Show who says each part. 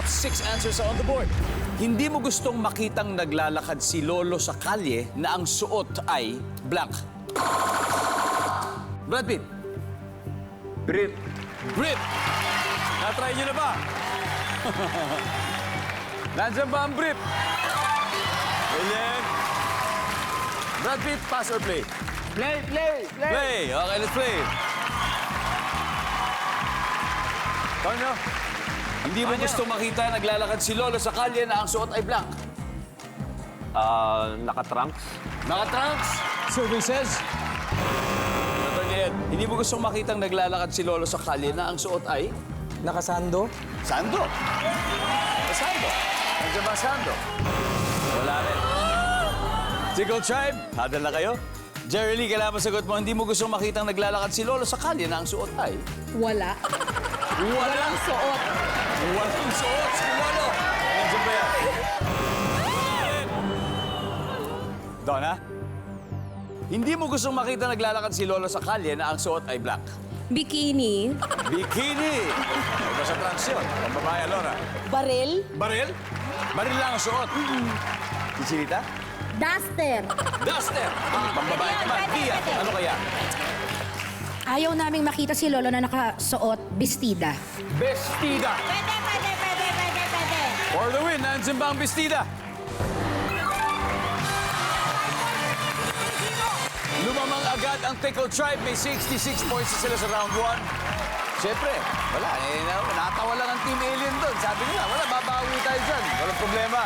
Speaker 1: 6 answers are on the board. Hindi mo gustong makitang naglalakad si Lolo sa kalye na ang suot ay blank. Brad Pitt.
Speaker 2: Brief.
Speaker 1: Brief. Na-try nyo na ba? Nandiyan ba ang brief? Brilliant. Brad Pitt, pass or play?
Speaker 2: Play.
Speaker 1: Play. Okay, let's play. Tonyo, hindi mo gusto makita naglalakad si Lolo sa kalye na ang suot ay blank.
Speaker 2: Naka-trunks.
Speaker 1: Naka-trunks. Survey says. Nathaniel, hindi mo gusto makitang naglalakad si Lolo sa kalye na ang suot ay
Speaker 3: Nakasando?
Speaker 1: sando. Sando. Nandiyan ba sando? Wala rin. Tickle Tribe, hadal na kayo? Jerry Lee, kailangan masagot mo, hindi mo gusto makitang naglalakad si Lolo sa kalye na ang suot ay
Speaker 4: Wala.
Speaker 1: walang
Speaker 4: Suot.
Speaker 1: Walang suot si Lolo. Nandiyan ba yan? Donna? Hindi mo gustong makita naglalakad si Lolo sa kalye na ang suot ay black.
Speaker 4: Bikini.
Speaker 1: Bikini! Iba sa trans yun. Ang babae, Laura.
Speaker 4: Baril.
Speaker 1: Baril? Baril lang ang suot. Chichirita?
Speaker 4: Duster.
Speaker 1: Duster! Pambabae naman. Tia, ano kaya?
Speaker 4: Ayaw naming makita si Lolo na nakasuot bestida.
Speaker 1: Bestida!
Speaker 5: Pwede.
Speaker 1: For the win, nandiyan ba ang bestida? Lumamang agad ang Tickle Tribe. May 66 points na sila sa round 1. Siyempre, wala. Natawa lang ang Team Alien doon. Sabi nila, wala, babawi tayo dyan. Walang problema.